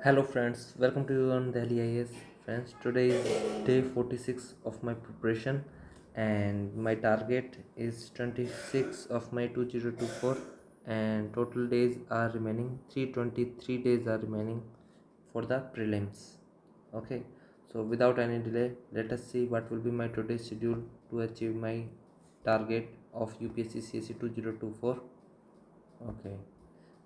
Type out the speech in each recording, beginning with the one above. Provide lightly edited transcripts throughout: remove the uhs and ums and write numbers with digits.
Hello friends, welcome to you on Delhi IAS. Friends, today is day 46 of my preparation and my target is 26 of my 2024 and total days are remaining 323 days are remaining for the prelims. Okay, so without any delay, let us see what will be my today's schedule to achieve my target of UPSC CSE 2024. Okay,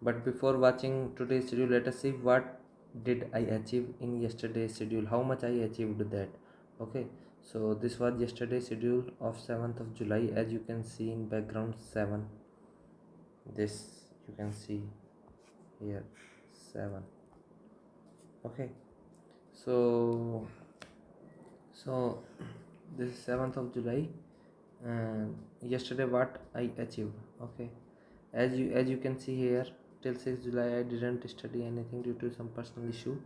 but before watching today's schedule, let us see what did I achieve in yesterday's schedule, how much I achieved that. Okay, so this was yesterday's schedule of 7th of July. As you can see in background 7, this you can see here 7. Okay, so this is 7th of July and yesterday what I achieved. Okay, as you can see here, till 6th July I didn't study anything due to some personal issue,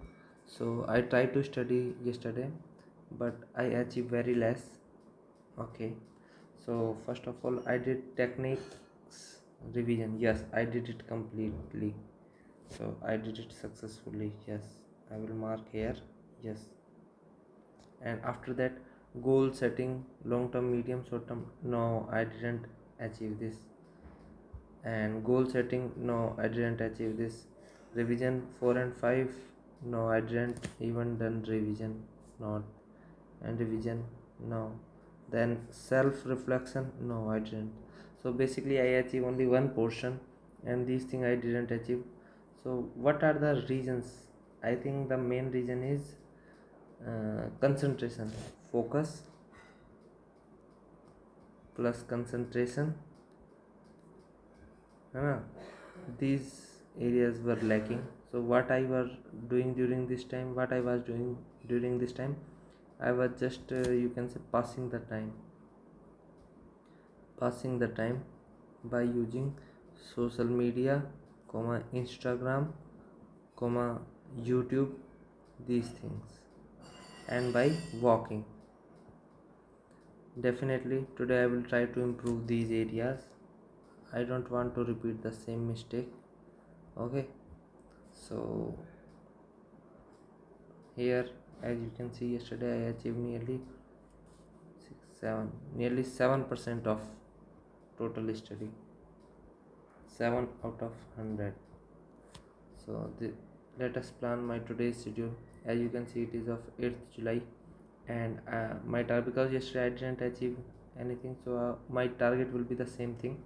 so I tried to study yesterday but I achieved very less. Okay, so first of all I did techniques revision. Yes, I did it completely, so I did it successfully. Yes, I will mark here. Yes, and after that, goal setting, long term, medium, short term, no, I didn't achieve this. And goal setting, no, I didn't achieve this. Revision 4 and 5, no, I didn't even done revision, not. And revision, no. Then self reflection, no, I didn't. So basically I achieve only one portion and these things I didn't achieve. So what are the reasons? I think the main reason is concentration, focus plus concentration. These areas were lacking. So what I was doing during this time, I was just you can say passing the time by using social media, Instagram, YouTube, these things, and by walking. Definitely today I will try to improve these areas. I don't want to repeat the same mistake. Okay, so here, as you can see, yesterday I achieved nearly 7% of total study, 7 out of 100. So let us plan my today's schedule. As you can see, it is of 8th July and my target, because yesterday I didn't achieve anything, so my target will be the same thing,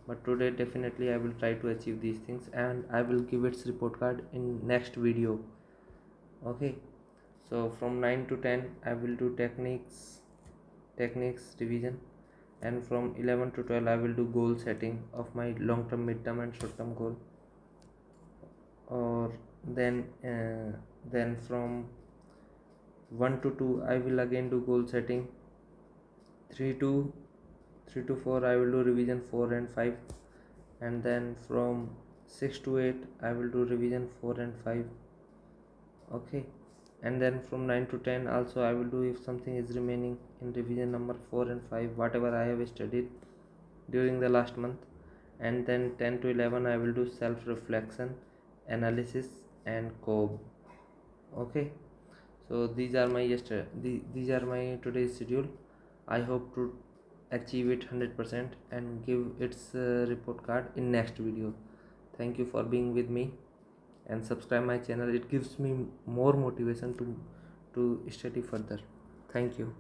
but today definitely I will try to achieve these things and I will give its report card in next video. Okay, so from 9 to 10 I will do techniques revision, and from 11 to 12 I will do goal setting of my long term, mid term and short term goal. Or then from 1 to 2 I will again do goal setting. 3 to 4 I will do revision 4 and 5, and then from 6 to 8 I will do revision 4 and 5. Okay, and then from 9 to 10 also I will do, if something is remaining in revision number 4 and 5, whatever I have studied during the last month. And then 10 to 11 I will do self reflection, analysis and cobe. Okay, so these are my these are my today's schedule. I hope to achieve it 100% and give its report card in next video. Thank you for being with me and subscribe my channel. It gives me more motivation to study further. Thank you.